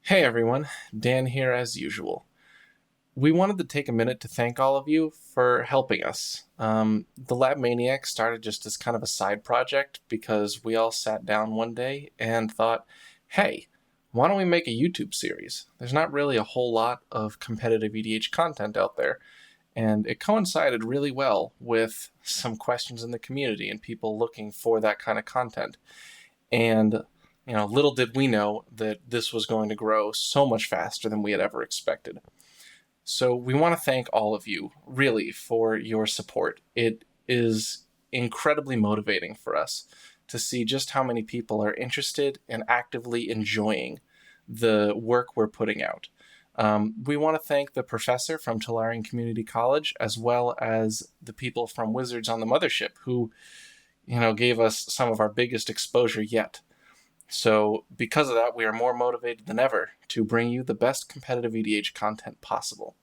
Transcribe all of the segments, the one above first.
Hey everyone, Dan here as usual. We wanted to take a minute to thank all of you for helping us. The Lab Maniacs started just as kind of a side project because we all sat down one day and thought, hey, why don't we make a YouTube series? There's not really a whole lot of competitive EDH content out there, and it coincided really well with some questions in the community and people looking for that kind of content. And little did we know that this was going to grow so much faster than we had ever expected. So we want to thank all of you, really, for your support. It is incredibly motivating for us to see just how many people are interested and actively enjoying the work we're putting out. We want to thank the professor from Tolarian Community College, as well as the people from Wizards on the Mothership, who, gave us some of our biggest exposure yet. So because of that, we are more motivated than ever to bring you the best competitive EDH content possible.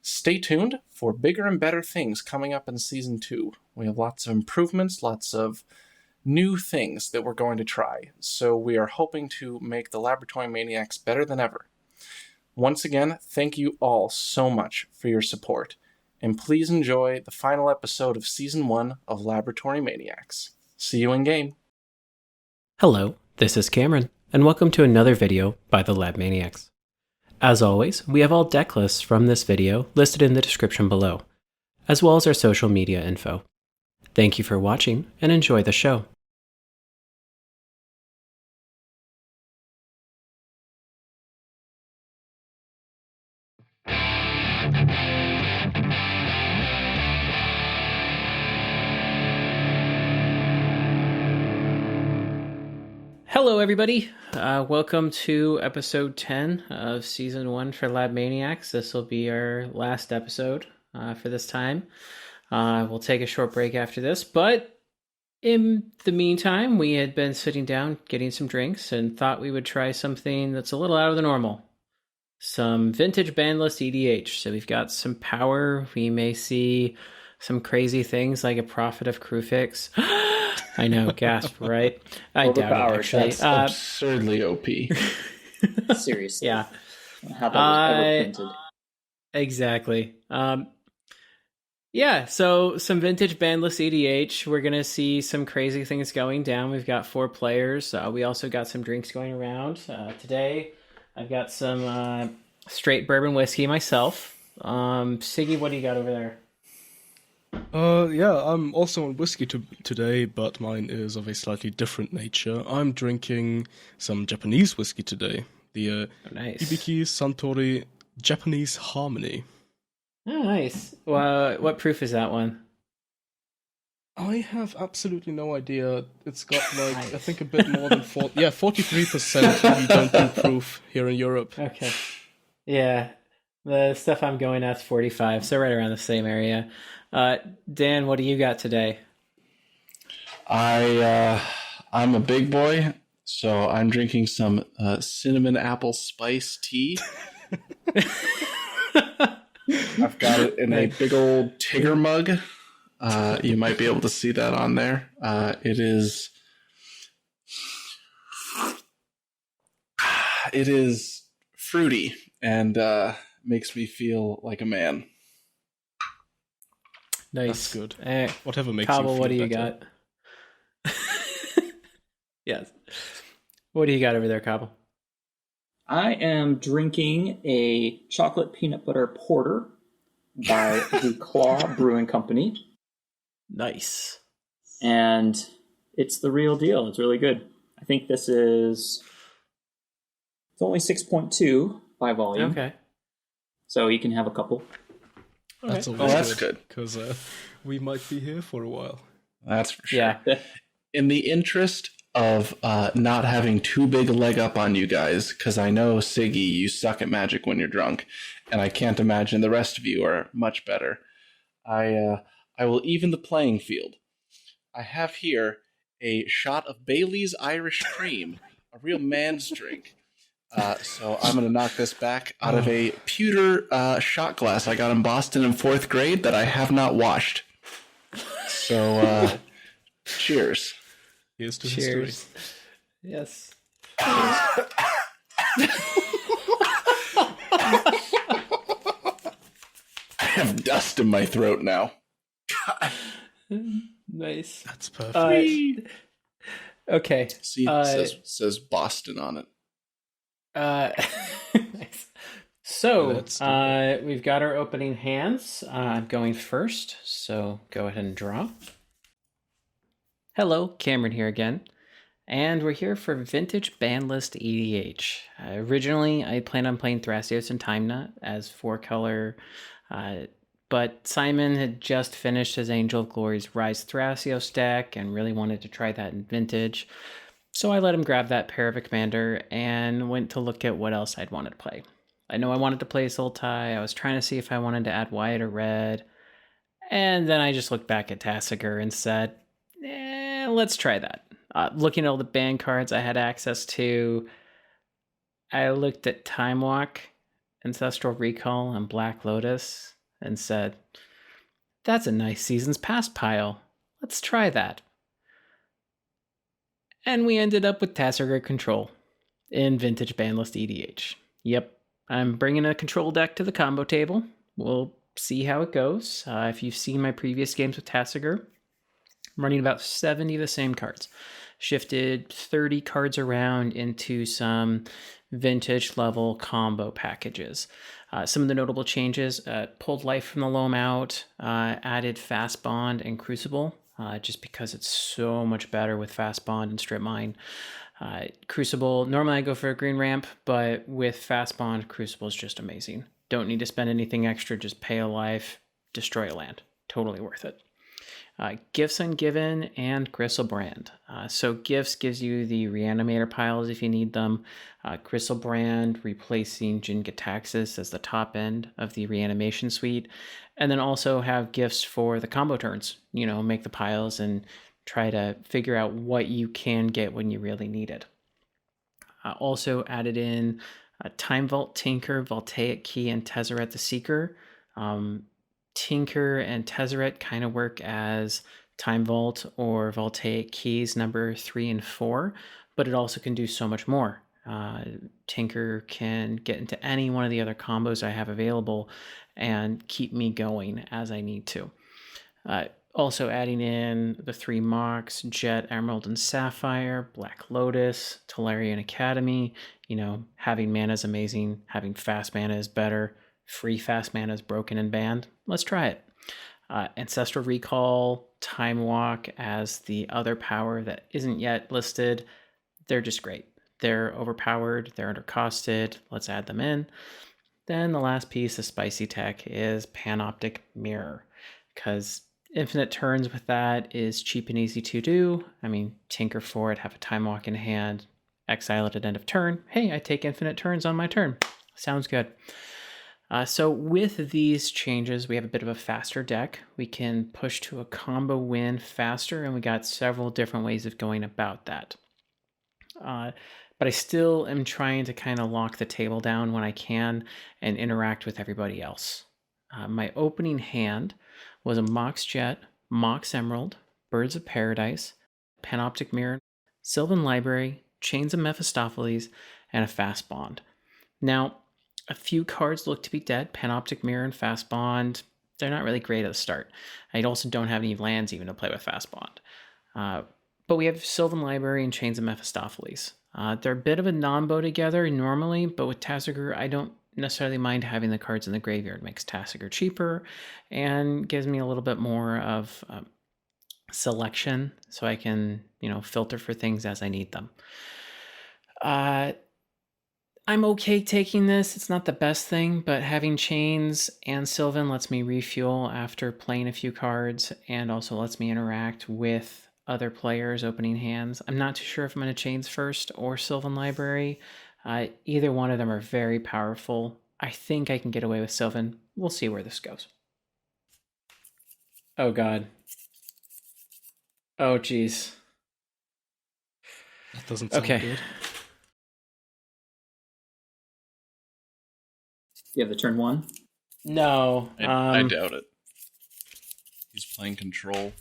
Stay tuned for bigger and better things coming up in Season 2. We have lots of improvements, lots of new things that we're going to try. So we are hoping to make the Laboratory Maniacs better than ever. Once again, thank you all so much for your support. And please enjoy the final episode of Season 1 of Laboratory Maniacs. See you in game. Hello, this is Cameron, and welcome to another video by the Lab Maniacs. As always, we have all deck lists from this video listed in the description below, as well as our social media info. Thank you for watching, and enjoy the show. Hello, everybody. Welcome to episode 10 of season 1 for Lab Maniacs. This will be our last episode for this time. We'll take a short break after this, but in the meantime, we had been sitting down, getting some drinks, and thought we would try something that's a little out of the normal. Some vintage bandless EDH. So we've got some power. We may see some crazy things like a Prophet of Krufix. I know, gasp, right? I doubt it, actually. That's absurdly OP. Seriously. Yeah. How that was ever printed. Exactly. Yeah, so some vintage bandless EDH. We're going to see some crazy things going down. We've got 4 players. We also got some drinks going around. Today, I've got some straight bourbon whiskey myself. Siggy, what do you got over there? Yeah, I'm also on whiskey today, but mine is of a slightly different nature. I'm drinking some Japanese whiskey today. The Nice. Hibiki Suntory Japanese Harmony. Oh, nice. Well, what proof is that one? I have absolutely no idea. It's got like, Nice. I think a bit more than 43% we don't do proof here in Europe. Okay. Yeah, the stuff I'm going at's 45, so right around the same area. Dan, what do you got today? I'm a big boy, so I'm drinking some cinnamon apple spice tea. I've got it in a big old Tigger mug. You might be able to see that on there. It is fruity and makes me feel like a man. Nice. That's good. Eh, Whatever makes Cobble, you feel what do you better. got? Yes. What do you got over there, Cobble? I am drinking a chocolate peanut butter porter by the Claw Brewing Company, Nice. and it's the real deal. It's really good. I think this is... It's only 6.2 by volume, Okay. so you can have a couple. That's Okay. always That's good, because we might be here for a while. That's for sure. Yeah. In the interest of not having too big a leg up on you guys, because I know, Siggy, you suck at Magic when you're drunk, and I can't imagine the rest of you are much better. I will even the playing field. I have here a shot of Bailey's Irish Cream, a real man's drink. So I'm going to knock this back out of a pewter shot glass I got in Boston in 4th grade that I have not washed. So, cheers. Here's to Cheers. history. Yes. dust in my throat now. Nice. That's perfect. Okay. See, it says Boston on it. Nice. So, Let's do it. we've got our opening hands. I'm going first, so go ahead and draw. Hello, Cameron here again. And we're here for Vintage Bandlist EDH. Originally, I planned on playing Thrasios and Timena as 4-color, but Simon had just finished his Angel of Glory's Rise Thrasios deck and really wanted to try that in Vintage. So I let him grab that pair of a commander and went to look at what else I'd wanted to play. I know I wanted to play Sultai. I was trying to see if I wanted to add white or red. And then I just looked back at Tasigur and said, let's try that. Looking at all the ban cards I had access to, I looked at Time Walk, Ancestral Recall, and Black Lotus and said, that's a nice Seasons Past pile. Let's try that. And we ended up with Tassir Control in Vintage Bandlist EDH. Yep, I'm bringing a control deck to the combo table. We'll see how it goes. If you've seen my previous games with Tassir, I'm running about 70 of the same cards. Shifted 30 cards around into some vintage level combo packages. Some of the notable changes, pulled Life from the Loam out, added Fast Bond and Crucible, just because it's so much better with Fast Bond and Strip Mine. Crucible, normally I go for a green ramp, but with Fast Bond, Crucible is just amazing. Don't need to spend anything extra, just pay a life, destroy a land. Totally worth it. Gifts Ungiven and Gristlebrand. So Gifts gives you the Reanimator piles if you need them. Gristlebrand replacing Jin-Gitaxias as the top end of the Reanimation suite. And then also have gifts for the combo turns. You know, make the piles and try to figure out what you can get when you really need it. Also added in Time Vault, Tinker, Voltaic Key, and Tezzeret the Seeker. Tinker and Tezzeret kind of work as Time Vault or Voltaic Keys number 3 and 4, but it also can do so much more. Tinker can get into any one of the other combos I have available and keep me going as I need to. Also adding in the 3 Mox, Jet, Emerald, and Sapphire, Black Lotus, Tolarian Academy. You know, having mana is amazing, having fast mana is better. Free fast mana is broken and banned. Let's try it. Ancestral Recall, Time Walk as the other power that isn't yet listed. They're just great. They're overpowered. They're undercosted. Let's add them in. Then the last piece of spicy tech is Panoptic Mirror, because infinite turns with that is cheap and easy to do. I mean, tinker for it, have a Time Walk in hand, exile it at end of turn. Hey, I take infinite turns on my turn. Sounds good. So with these changes, we have a bit of a faster deck. We can push to a combo win faster, and we got several different ways of going about that. But I still am trying to kind of lock the table down when I can and interact with everybody else. My opening hand was a Mox Jet, Mox Emerald, Birds of Paradise, Panoptic Mirror, Sylvan Library, Chains of Mephistopheles, and a Fast Bond. Now, a few cards look to be dead. Panoptic Mirror and Fast Bond, they're not really great at the start. I also don't have any lands even to play with Fast Bond. But we have Sylvan Library and Chains of Mephistopheles. They're a bit of a non-bow together normally, but with Tasigur, I don't necessarily mind having the cards in the graveyard. It makes Tasigur cheaper and gives me a little bit more of selection so I can, filter for things as I need them. I'm okay taking this. It's not the best thing, but having Chains and Sylvan lets me refuel after playing a few cards and also lets me interact with other players opening hands. I'm not too sure if I'm going to Chains first or Sylvan Library. Either one of them are very powerful. I think I can get away with Sylvan. We'll see where this goes. Oh, God. Oh, geez. That doesn't sound good. You have the turn 1? No. I doubt it. He's playing control.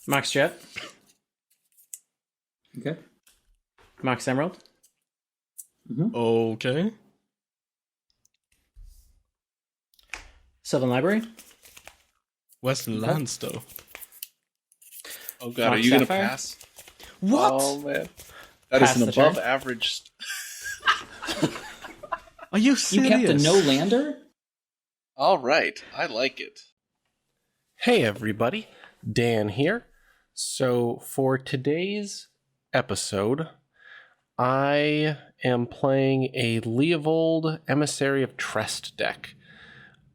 Mox Jet. Okay. Mox Emerald. Mm-hmm. Okay. Sylvan Library. Where's the lands, though? Oh god, are Mock you gonna Sapphire? pass? What? Oh man, that Pass is an the turn? above average. Are you You serious? kept a no-lander? All right, I like it. Hey everybody, Dan here. So for today's episode, I am playing a Leovold Emissary of Trest deck.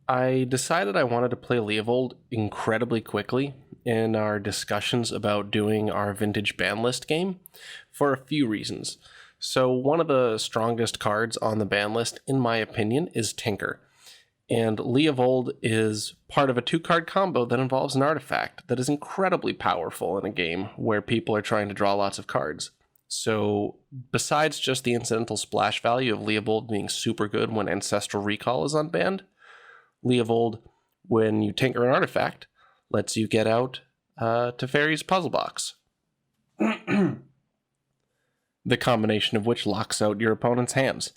I decided I wanted to play Leovold incredibly quickly in our discussions about doing our vintage ban list game for a few reasons. So one of the strongest cards on the ban list, in my opinion, is Tinker. And Leovold is part of a 2-card combo that involves an artifact that is incredibly powerful in a game where people are trying to draw lots of cards. So besides just the incidental splash value of Leovold being super good when Ancestral Recall is unbanned, Leovold, when you tinker an artifact, lets you get out Teferi's puzzle box. The combination of which locks out your opponent's hands.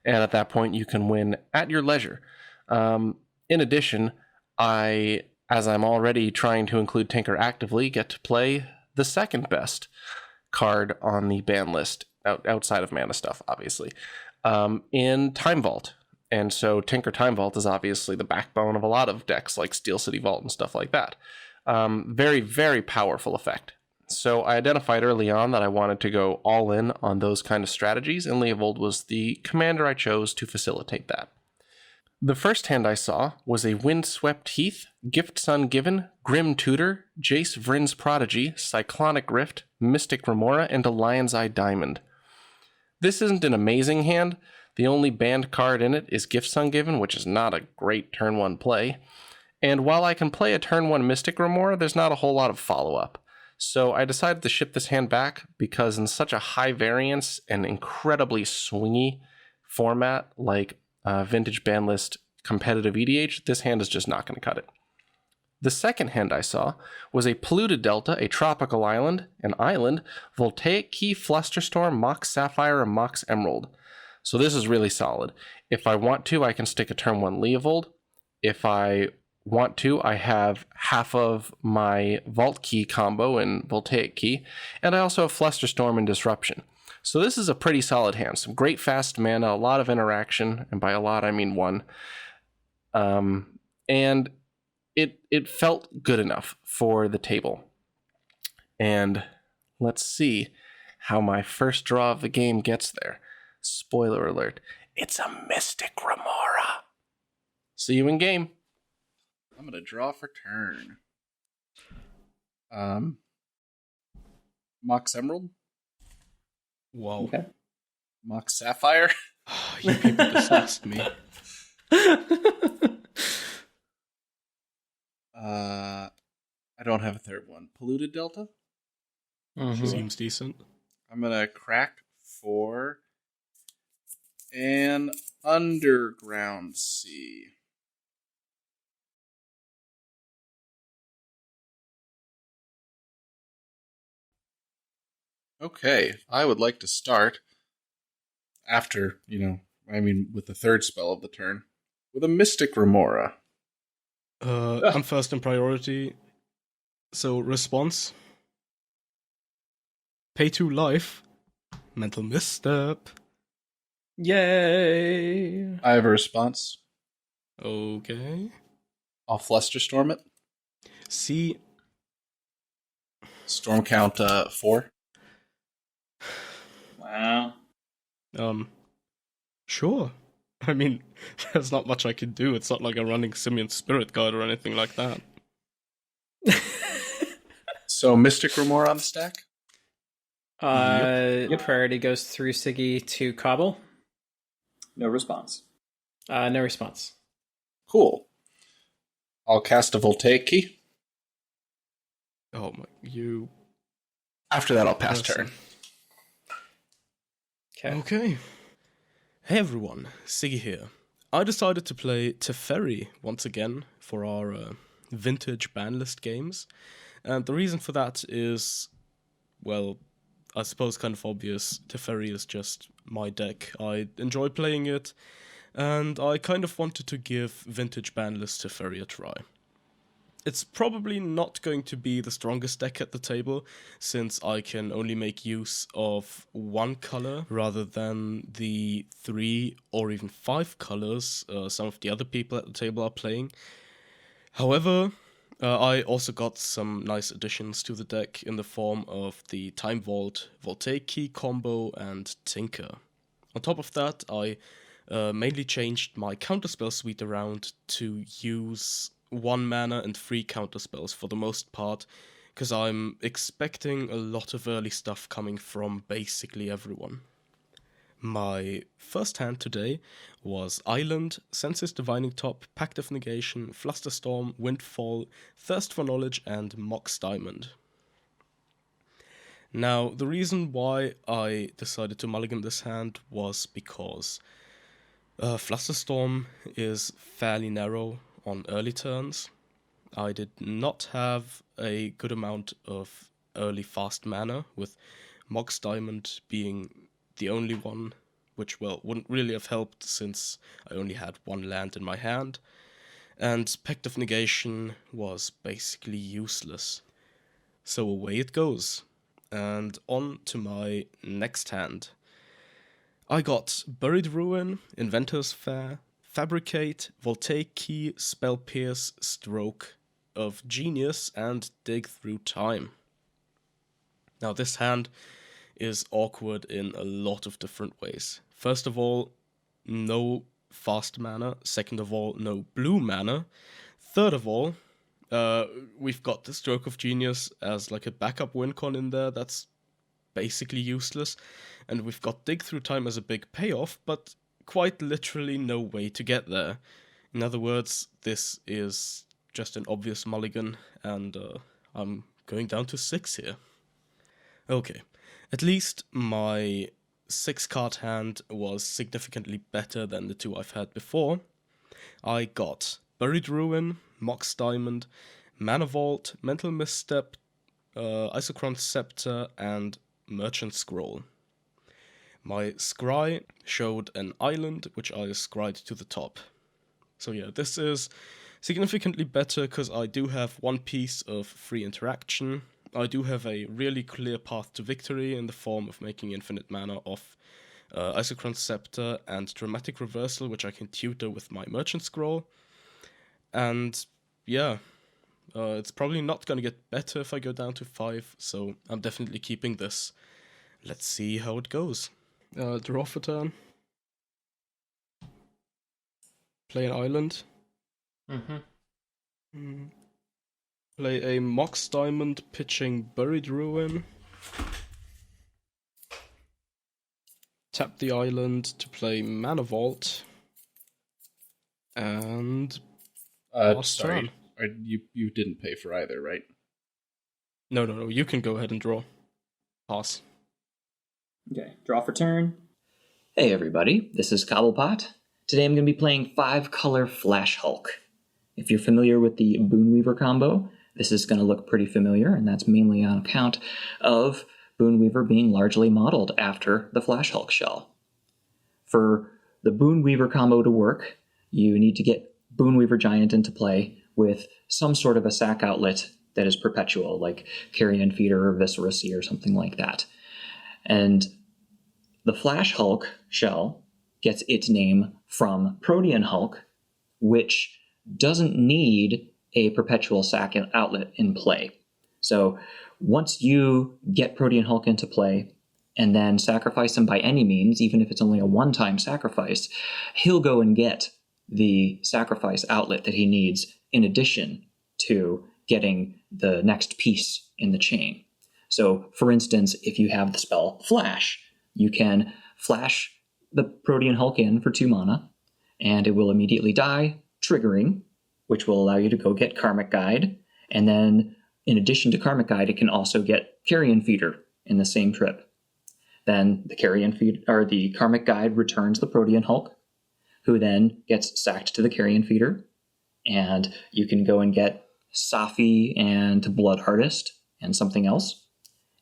And at that point, you can win at your leisure. In addition, as I'm already trying to include Tinker actively, get to play the second best card on the ban list, outside of mana stuff, obviously, in Time Vault. And so Tinker Time Vault is obviously the backbone of a lot of decks like Steel City Vault and stuff like that. Very, very powerful effect. So I identified early on that I wanted to go all in on those kind of strategies, and Leovold was the commander I chose to facilitate that. The first hand I saw was a Windswept Heath, Gift Sun Given, Grim Tutor, Jace Vryn's Prodigy, Cyclonic Rift, Mystic Remora, and a Lion's Eye Diamond. This isn't an amazing hand. The only banned card in it is Gift Sun Given, which is not a great turn 1 play. And while I can play a turn 1 Mystic Remora, there's not a whole lot of follow-up. So I decided to ship this hand back because in such a high variance and incredibly swingy format like Vintage Ban List Competitive EDH, this hand is just not going to cut it. The second hand I saw was a Polluted Delta, a Tropical Island, an Island, Voltaic Key, Flusterstorm, Mox Sapphire, and Mox Emerald. So this is really solid. If I want to, I can stick a turn 1 Leovold. If I want to, I have half of my Vault Key combo in Voltaic Key, and I also have Flusterstorm and Disruption. So this is a pretty solid hand. Some great fast mana, a lot of interaction, and by a lot I mean 1. And it felt good enough for the table. And let's see how my first draw of the game gets there. Spoiler alert, it's a Mystic Remora. See you in game. I'm gonna draw for turn. Mox Emerald, Wow. Okay. Mox Sapphire. You people disgust me. I don't have a third one. Polluted Delta. Mhm. Seems decent. I'm gonna crack for an Underground Sea. Okay, I would like to start after, with the third spell of the turn, with a Mystic Remora. I'm first in priority. So, response. Pay 2 life. Mental misstep. Yay! I have a response. Okay. I'll Flusterstorm it. See, Storm count 4. Wow. sure. I mean, there's not much I can do. It's not like a running Simian Spirit Guide or anything like that. So Mystic Remora on the stack? Priority goes through Siggy to Cobble. No response. No response. Cool. I'll cast a Voltaic Key. Oh my, you... After that, I'll pass Person. turn. Okay. Okay. Hey everyone, Siggy here. I decided to play Teferi once again for our vintage ban list games. And the reason for that is, well, I suppose kind of obvious. Teferi is just my deck. I enjoy playing it, and I kind of wanted to give vintage ban list Teferi a try. It's probably not going to be the strongest deck at the table, since I can only make use of one color rather than the 3 or even 5 colors some of the other people at the table are playing. However, I also got some nice additions to the deck in the form of the Time Vault, Voltaic Key combo, and Tinker. On top of that, I mainly changed my counterspell suite around to use 1 mana and 3 counterspells for the most part, because I'm expecting a lot of early stuff coming from basically everyone. My first hand today was Island, Senses Divining Top, Pact of Negation, Flusterstorm, Windfall, Thirst for Knowledge, and Mox Diamond. Now, the reason why I decided to mulligan this hand was because Flusterstorm is fairly narrow on early turns. I did not have a good amount of early fast mana, with Mox Diamond being the only one, which, well, wouldn't really have helped since I only had 1 land in my hand, and Pact of Negation was basically useless. So away it goes, and on to my next hand. I got Buried Ruin, Inventor's Fair, Fabricate, Voltaic Key, Spell Pierce, Stroke of Genius, and Dig Through Time. Now this hand is awkward in a lot of different ways. First of all, no fast mana. Second of all, no blue mana. Third of all, we've got the Stroke of Genius as like a backup win con in there that's basically useless. And we've got Dig Through Time as a big payoff, but quite literally no way to get there. In other words, this is just an obvious mulligan, and I'm going down to 6 here. Okay, at least my 6-card hand was significantly better than the 2 I've had before. I got Buried Ruin, Mox Diamond, Mana Vault, Mental Misstep, Isochron Scepter, and Merchant Scroll. My scry showed an island, which I scried to the top. So yeah, this is significantly better because I do have 1 piece of free interaction. I do have a really clear path to victory in the form of making infinite mana off Isochron Scepter and Dramatic Reversal, which I can tutor with my Merchant Scroll. And yeah, it's probably not going to get better if I go down to 5, so I'm definitely keeping this. Let's see how it goes. Draw for turn. Play an island. Play a Mox Diamond, pitching Buried Ruin. Tap the island to play Mana Vault. And sorry, you didn't pay for either, right? No, you can go ahead and draw. Pass. Okay, draw for turn. Hey everybody, this is Cobblepot. Today I'm going to be playing 5-color Flash Hulk. If you're familiar with the Boonweaver combo, this is going to look pretty familiar, and that's mainly on account of Boonweaver being largely modeled after the Flash Hulk shell. For the Boonweaver combo to work, you need to get Boonweaver Giant into play with some sort of a sack outlet that is perpetual, like Carrion Feeder or Viscera Sea or something like that. And the Flash Hulk shell gets its name from Protean Hulk, which doesn't need a perpetual sack outlet in play. So once you get Protean Hulk into play and then sacrifice him by any means, even if it's only a one-time sacrifice, he'll go and get the sacrifice outlet that he needs in addition to getting the next piece in the chain. So, for instance, if you have the spell Flash, you can flash the Protean Hulk in for 2 mana, and it will immediately die, triggering, which will allow you to go get Karmic Guide, and then in addition to Karmic Guide, it can also get Carrion Feeder in the same trip. Then the Carrion Feeder, or the Karmic Guide, returns the Protean Hulk, who then gets sacked to the Carrion Feeder, and you can go and get Safi and Blood Artist and something else,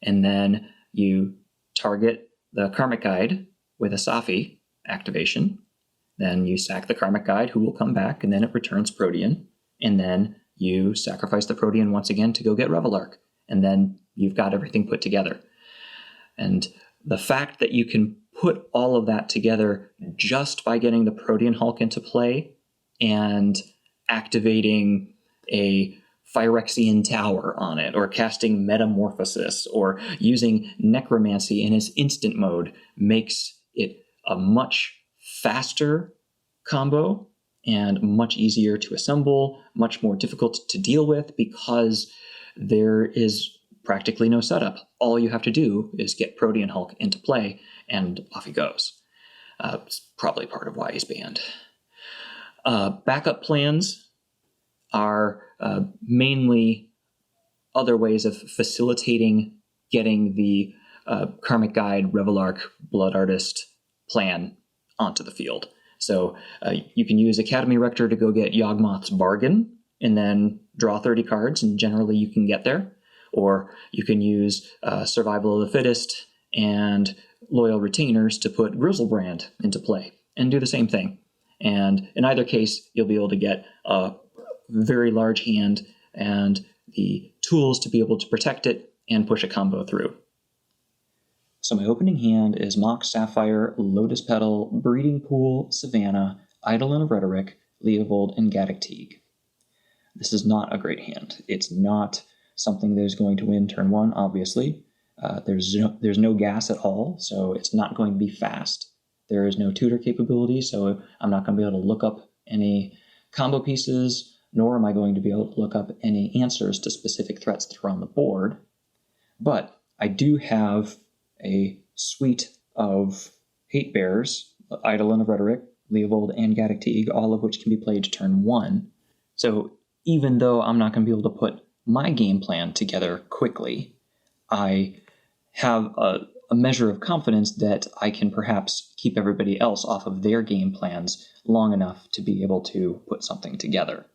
and then you target the Karmic Guide with a Safi activation. Then you sack the Karmic Guide, who will come back, and then it returns Protean, and then you sacrifice the Protean once again to go get Revelark, and then you've got everything put together. And the fact that you can put all of that together just by getting the Protean Hulk into play and activating a Phyrexian Tower on it, or casting Metamorphosis, or using Necromancy in its instant mode makes it a much faster combo and much easier to assemble, much more difficult to deal with because there is practically no setup. All you have to do is get Protean Hulk into play, and off he goes. It's probably part of why he's banned. Backup plans are mainly other ways of facilitating getting the Karmic Guide, Revelark, Blood Artist plan onto the field. So you can use Academy Rector to go get Yawgmoth's Bargain, and then draw 30 cards, and generally you can get there. Or you can use Survival of the Fittest and Loyal Retainers to put Grizzlebrand into play, and do the same thing. And in either case, you'll be able to get a very large hand and the tools to be able to protect it and push a combo through. So my opening hand is Mock Sapphire, Lotus Petal, Breeding Pool, Savannah, Eidolon of Rhetoric, Leovold, and Gaddock Teague. This is not a great hand. It's not something that is going to win turn one, obviously. There's no gas at all, so it's not going to be fast. There is no tutor capability, so I'm not going to be able to look up any combo pieces, nor am I going to be able to look up any answers to specific threats that are on the board. But I do have a suite of Hate Bears, Eidolon of Rhetoric, Leovold, and Gaddock Teague, all of which can be played to turn one. So even though I'm not going to be able to put my game plan together quickly, I have a measure of confidence that I can perhaps keep everybody else off of their game plans long enough to be able to put something together.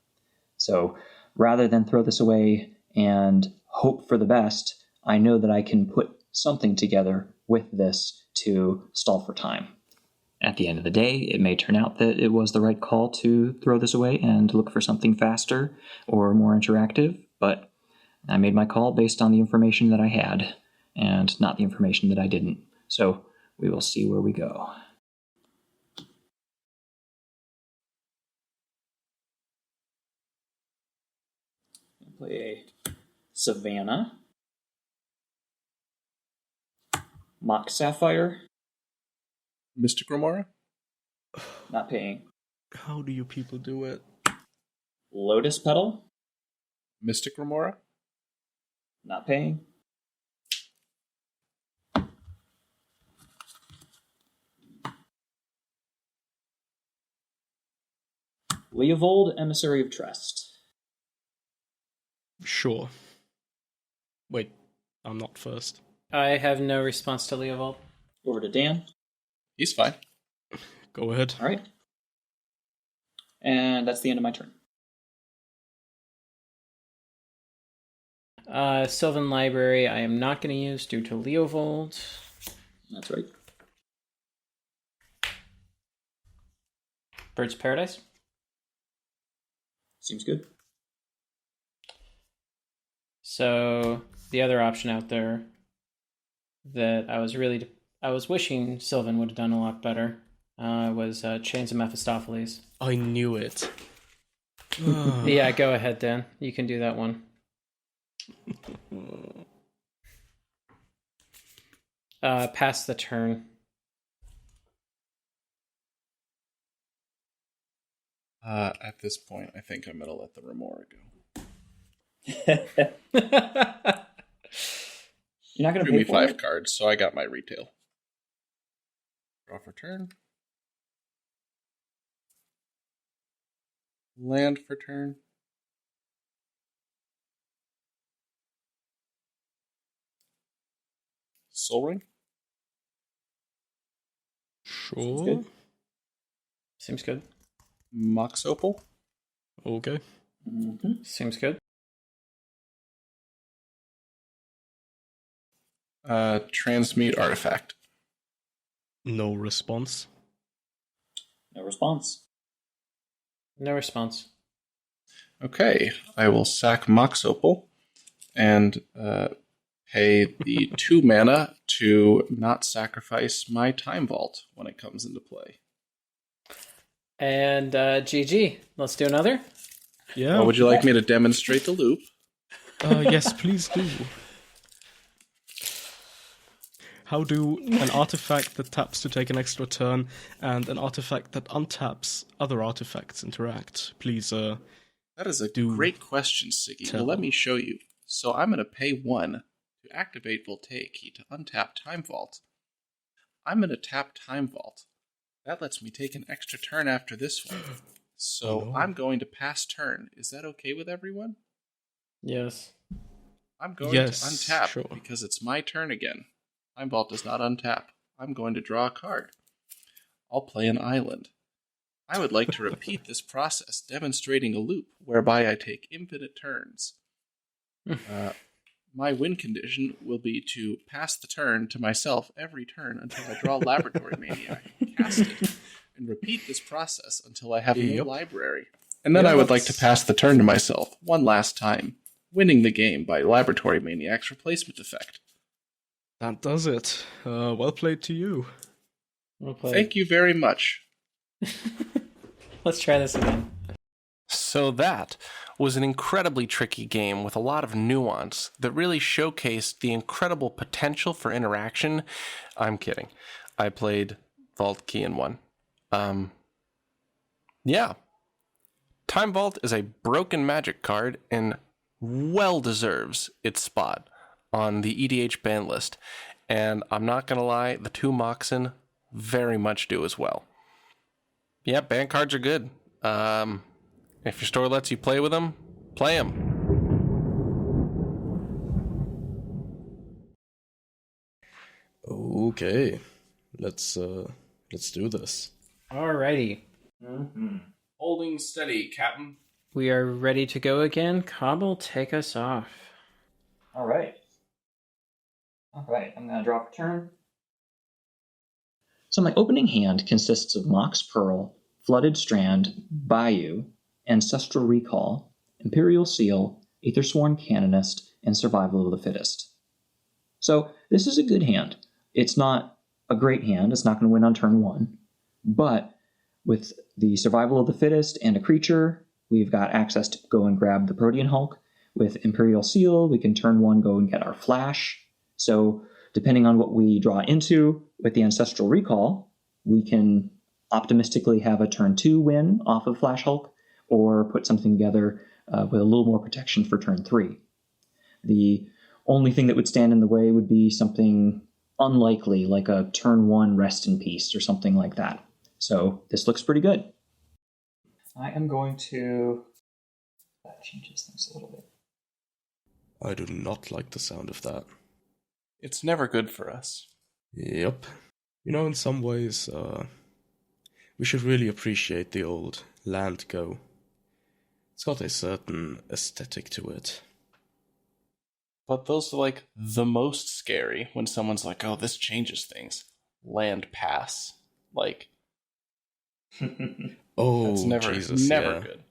So rather than throw this away and hope for the best, I know that I can put something together with this to stall for time. At the end of the day, it may turn out that it was the right call to throw this away and look for something faster or more interactive, but I made my call based on the information that I had and not the information that I didn't. So we will see where we go. I'll play a Savannah, Mock Sapphire, Mystic Remora? not paying, How do you people do it? Lotus Petal, Mystic Remora? not paying, Leovold, Emissary of Trust. Sure. Wait, I'm not first. I have no response to Leovold. Over to Dan. He's fine. Go ahead. All right. And that's the end of my turn. Sylvan Library I am not going to use due to Leovold. That's right. Bird's Paradise. Seems good. So the other option out there that I was wishing Sylvan would have done a lot better was Chains of Mephistopheles. I knew it. Yeah, go ahead, Dan. You can do that one. Pass the turn. At this point, I think I'm going to let the Remora go. You're not going to Drew pay me for 5 it? cards, so I got my retail. Draw for turn. Land for turn. Soul Ring. Sure. good. Seems good. Mox Opal. Okay. Mm-hmm. Seems good. Transmute Artifact. No response. No response. No response. Okay, I will sack Mox Opal and pay the 2 mana to not sacrifice my Time Vault when it comes into play. And GG. Let's do another. Yeah. Well, would you like me to demonstrate the loop? Yes, please do. How do an artifact that taps to take an extra turn and an artifact that untaps other artifacts interact? Please, That is a great question, Siggy. Well, let me show you. So I'm going to pay 1 to activate Voltaic Key to untap Time Vault. I'm going to tap Time Vault. That lets me take an extra turn after this one. So I'm going to pass turn. Is that okay with everyone? Yes. I'm going to untap because it's my turn again. Time Vault does not untap. I'm going to draw a card. I'll play an island. I would like to repeat this process, demonstrating a loop whereby I take infinite turns. My win condition will be to pass the turn to myself every turn until I draw Laboratory Maniac, cast it, and repeat this process until I have no library. And then I would like to pass the turn to myself one last time, winning the game by Laboratory Maniac's replacement effect. That does it. Well played to you. Well played. Thank you very much. Let's try this again. So that was an incredibly tricky game with a lot of nuance that really showcased the incredible potential for interaction. I'm kidding. I played Vault Key and won. Yeah. Time Vault is a broken magic card and well deserves its spot on the EDH ban list. And I'm not going to lie, the 2 Moxen very much do as well. Yeah, ban cards are good. If your store lets you play with them, play them. Okay, let's do this. Alrighty. Holding steady, Captain. We are ready to go again. Cobble, take us off. All right. I'm going to draw for turn. So my opening hand consists of Mox Pearl, Flooded Strand, Bayou, Ancestral Recall, Imperial Seal, Aethersworn Canonist, and Survival of the Fittest. So this is a good hand. It's not a great hand. It's not going to win on turn 1. But with the Survival of the Fittest and a creature, we've got access to go and grab the Protean Hulk. With Imperial Seal, we can turn 1 go and get our Flash. So depending on what we draw into with the Ancestral Recall, we can optimistically have a turn 2 win off of Flash Hulk, or put something together with a little more protection for turn 3. The only thing that would stand in the way would be something unlikely, like a turn 1 Rest in Peace or something like that. So this looks pretty good. I am going to... That changes things a little bit. I do not like the sound of that. It's never good for us. Yep. You know, in some ways, we should really appreciate the old land go. It's got a certain aesthetic to it. But those are like the most scary when someone's like, oh, this changes things. Land pass. Like, Oh, that's never Jesus, never yeah. good.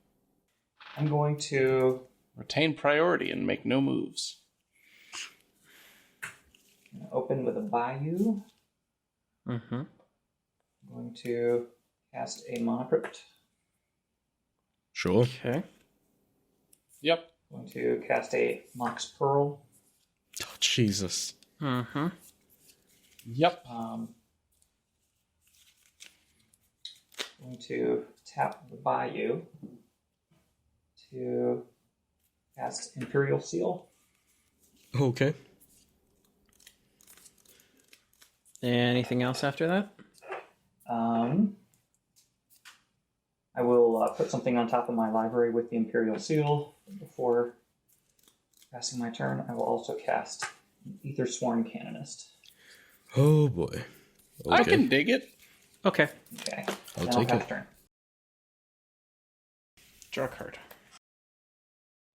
I'm going to Retain priority and make no moves. open with a Bayou. Mm-hmm. I'm going to cast a Mana Crypt. Sure. Okay. Yep. I'm going to cast a Mox Pearl. Oh, Jesus. Mm-hmm. Yep. Going to tap the Bayou to cast Imperial Seal. Okay. Anything else after that? I will put something on top of my library with the Imperial Seal. Before passing my turn, I will also cast Aethersworn Canonist. Oh, boy. Okay. I can dig it. Okay. Okay. I'll then take pass it. turn. Draw a card.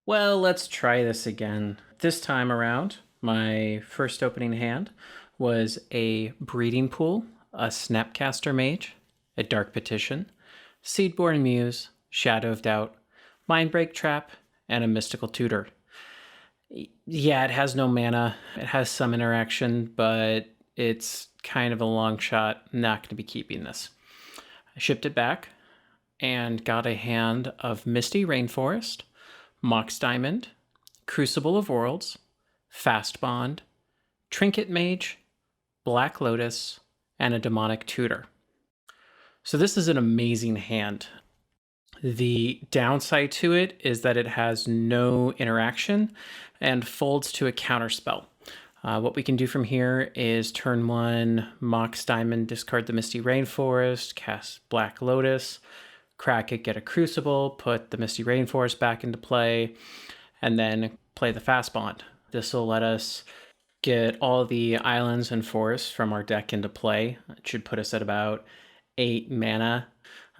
Well, let's try this again. This time around, my first opening hand was a Breeding Pool, a Snapcaster Mage, a Dark Petition, Seedborn Muse, Shadow of Doubt, Mindbreak Trap, and a Mystical Tutor. Yeah, it has no mana. It has some interaction, but it's kind of a long shot. I'm not going to be keeping this. I shipped it back and got a hand of Misty Rainforest, Mox Diamond, Crucible of Worlds, Fast Bond, Trinket Mage, Black Lotus, and a Demonic Tutor. So this is an amazing hand. The downside to it is that it has no interaction and folds to a counterspell. What we can do from here is turn 1, Mox Diamond, discard the Misty Rainforest, cast Black Lotus, crack it, get a Crucible, put the Misty Rainforest back into play, and then play the Fast Bond. This will let us get all the islands and forests from our deck into play. It should put us at about 8 mana.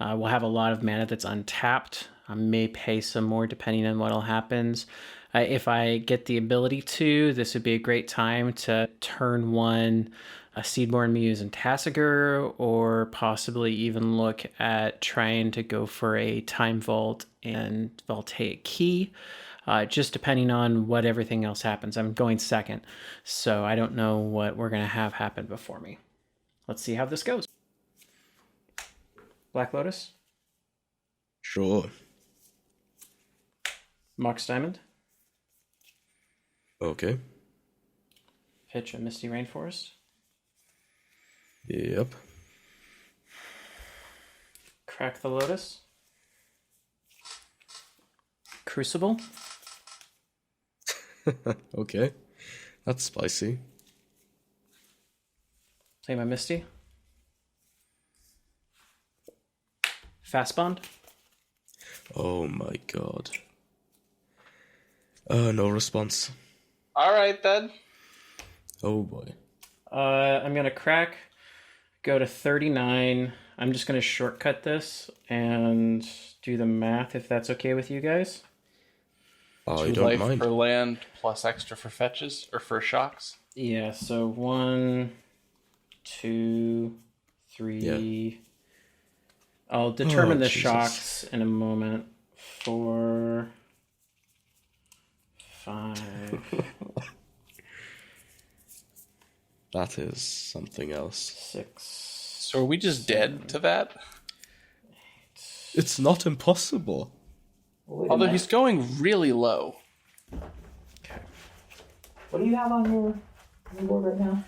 We'll have a lot of mana that's untapped. I may pay some more depending on what all happens. If I get the ability to, this would be a great time to turn 1 a Seedborn Muse and Tasigur, or possibly even look at trying to go for a Time Vault and Voltaic Key, just depending on what everything else happens. I'm going second, so I don't know what we're going to have happen before me. Let's see how this goes. Black Lotus? Sure. Mox Diamond? Okay. Pitch a Misty Rainforest? Yep. Crack the Lotus? Crucible? Okay. That's spicy. Play my Misty? Fast Bond? Oh my god. No response. All right, then. Oh boy. I'm going to crack, go to 39. I'm just going to shortcut this and do the math if that's okay with you guys. I 2 don't life mind. per land plus extra for fetches or for shocks. Yeah, so 1, 2, 3. Yeah. I'll determine Oh, the Jesus. shocks in a moment. 4, 5. That is something else. 6. So are we just dead to that? It's not impossible. Although he's going really low. What do you have on your board right now?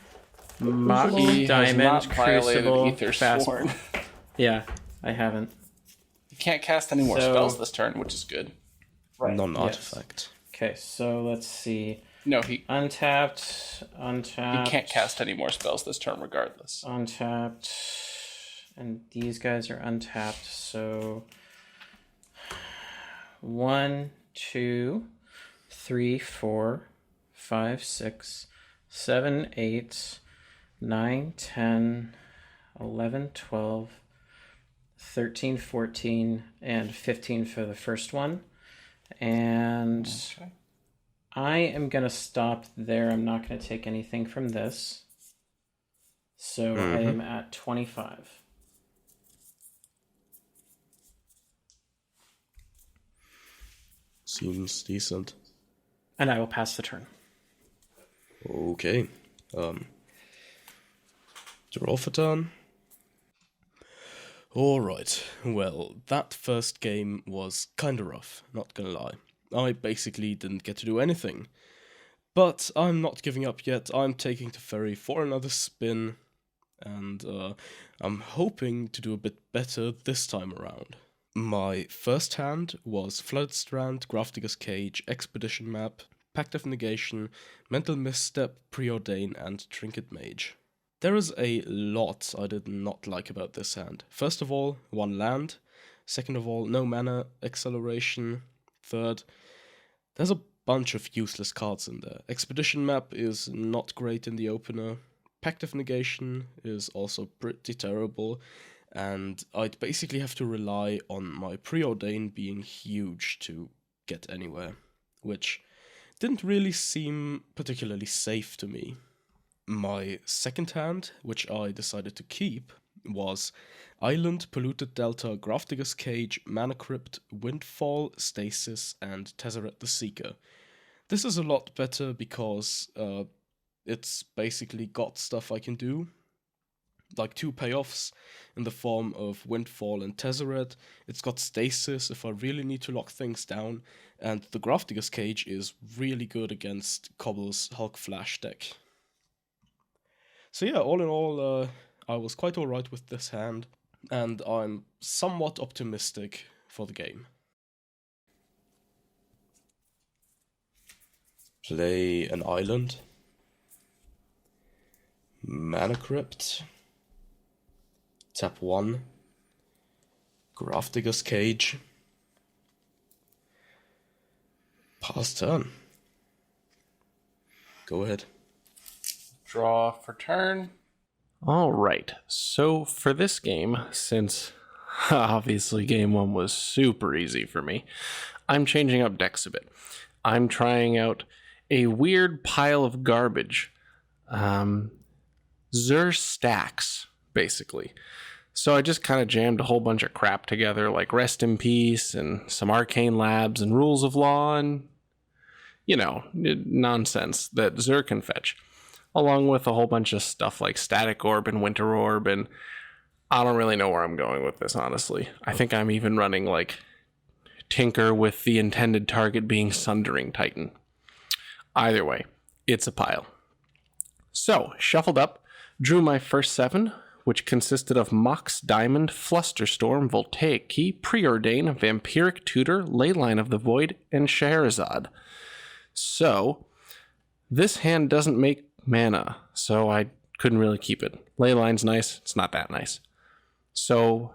Mox He has Diamond, not violated Crucible, Ether Fast. Sworn. Yeah, I haven't. He can't cast any more So- spells this turn, which is good. Right. Non-artifact. Okay, so let's see. No, he Untapped. can't cast any more spells this turn regardless. Untapped. And these guys are untapped, so 1, 2, 3, 4, 5, 6, 7, 8, 9, 10, 11, 12, 13, 14, and 15 for the first one. And Okay. I am going to stop there. I'm not going to take anything from this. So I am at 25. Seems decent. And I will pass the turn. Okay. Draw for turn. Alright, well, that first game was kinda rough, not gonna lie. I basically didn't get to do anything. But I'm not giving up yet. I'm taking Teferi for another spin, and I'm hoping to do a bit better this time around. My first hand was Flooded Strand, Grafdigger's Cage, Expedition Map, Pact of Negation, Mental Misstep, Preordain, and Trinket Mage. There is a lot I did not like about this hand. First of all, 1 land. Second of all, no mana, acceleration. Third, there's a bunch of useless cards in there. Expedition Map is not great in the opener. Pact of Negation is also pretty terrible. And I'd basically have to rely on my Preordain being huge to get anywhere, which didn't really seem particularly safe to me. My second hand, which I decided to keep, was Island, Polluted Delta, Grafdigger's Cage, Mana Crypt, Windfall, Stasis, and Tezzeret the Seeker. This is a lot better because it's basically got stuff I can do, like 2 payoffs in the form of Windfall and Tezzeret. It's got Stasis if I really need to lock things down, and the Grafdigger's Cage is really good against Cobble's Hulk Flash deck. So yeah, all in all, I was quite alright with this hand, and I'm somewhat optimistic for the game. Play an island. Mana Crypt. Tap 1. Grafdigger's Cage. Pass turn. Go ahead. Draw for turn. All right. So for this game, since obviously game 1 was super easy for me, I'm changing up decks a bit. I'm trying out a weird pile of garbage. Zur Stax, basically. So I just kind of jammed a whole bunch of crap together, like Rest in Peace and some Arcane Labs and Rules of Law and, nonsense that Zur can fetch. Along with a whole bunch of stuff like Static Orb and Winter Orb, and I don't really know where I'm going with this, honestly. I think I'm even running, Tinker with the intended target being Sundering Titan. Either way, it's a pile. So, shuffled up, drew my first 7, which consisted of Mox Diamond, Flusterstorm, Voltaic Key, Preordain, Vampiric Tutor, Leyline of the Void, and Scheherazade. So, this hand doesn't make mana, so I couldn't really keep it. Leyline's nice, it's not that nice. So,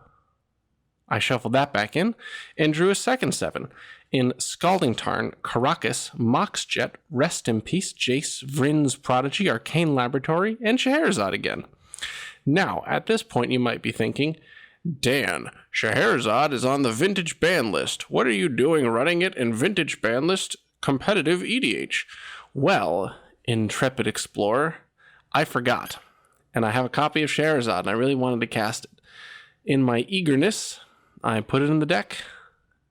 I shuffled that back in and drew a second 7 in Scalding Tarn, Caracas, Moxjet, Rest in Peace, Jace, Vryn's Prodigy, Arcane Laboratory, and Scheherazade again. Now, at this point, you might be thinking, Dan, Scheherazade is on the Vintage Ban List. What are you doing running it in Vintage Ban List Competitive EDH? Well, Intrepid Explorer, I forgot. And I have a copy of Scheherazade, and I really wanted to cast it. In my eagerness, I put it in the deck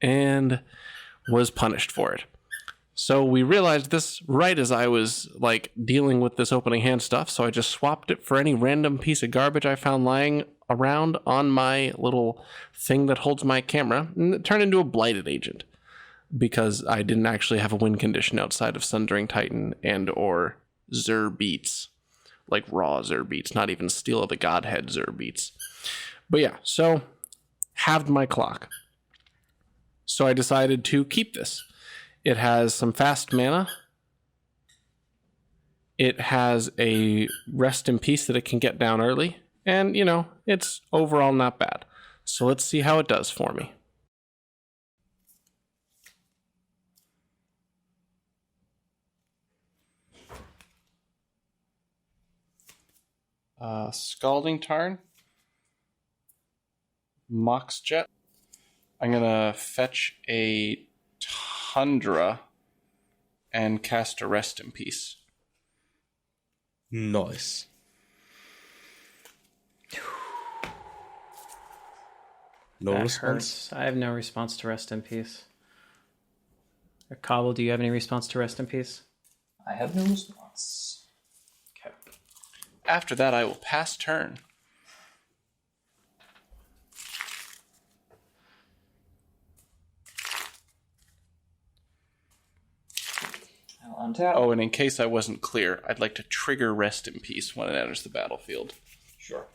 and was punished for it. So we realized this right as I was dealing with this opening hand stuff, so I just swapped it for any random piece of garbage I found lying around on my little thing that holds my camera, and it turned into a Blighted Agent because I didn't actually have a win condition outside of Sundering Titan and or Zur Beats, like raw Zur Beats, not even Steel of the Godhead Zur Beats. But yeah, so halved my clock. So I decided to keep this. It has some fast mana. It has a Rest in Peace that it can get down early. And, it's overall not bad. So let's see how it does for me. Scalding Tarn. Moxjet. I'm going to fetch a Tundra and cast a Rest in Peace. Nice. No That response? hurts. I have no response to Rest in Peace. Cobble, do you have any response to Rest in Peace? I have no response. Okay. After that, I will pass turn. I'll untap. Oh, and in case I wasn't clear, I'd like to trigger Rest in Peace when it enters the battlefield. Sure.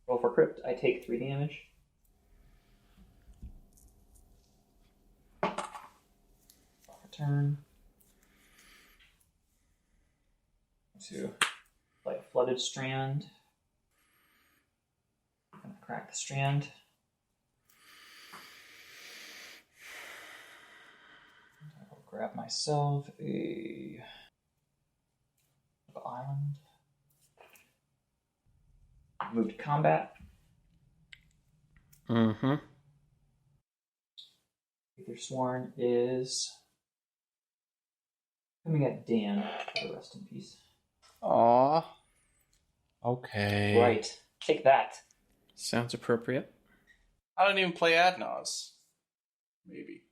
Roll for Crypt. I take 3 damage. Draw for turn. To Flooded Strand. I'm gonna crack the strand. I will grab myself a island. Move to combat. Mm-hmm. Aether Sworn is coming at Dan for the Rest in Peace. Aw. Okay. Right. Take that. Sounds appropriate. I don't even play Adnaz. Maybe.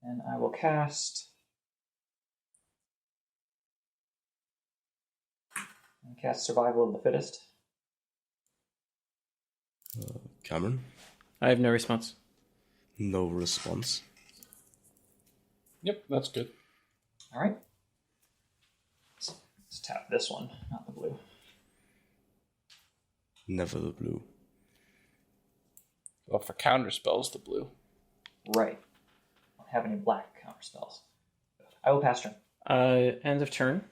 And I will cast Survival of the Fittest. Cameron? I have no response. No response. Yep, that's good. All right. Let's tap this one, not the blue. Never the blue. Well, for counter spells, the blue. Right. I don't have any black counter spells. I will pass turn. End of turn.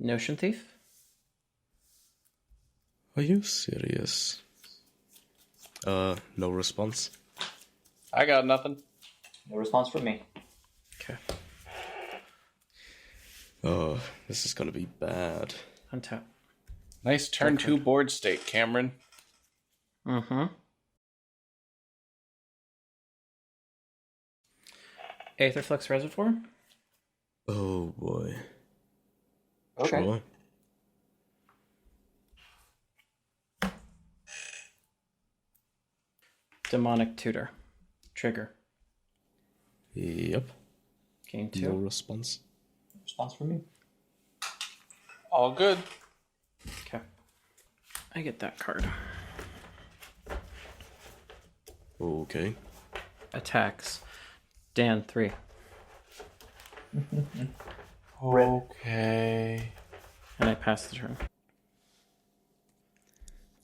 Notion Thief. Are you serious? No response. I got nothing. No response from me. Okay. Oh, this is gonna be bad. Untap. Nice turn 2 board state, Cameron. Mm-hmm. Aetherflux Reservoir. Oh boy. Okay. Sure. Demonic Tutor. Trigger. Yep. Gain 2. No response. No response from me. All good. Okay. I get that card. Okay. Attacks. Dan 3. Okay. And I pass the turn.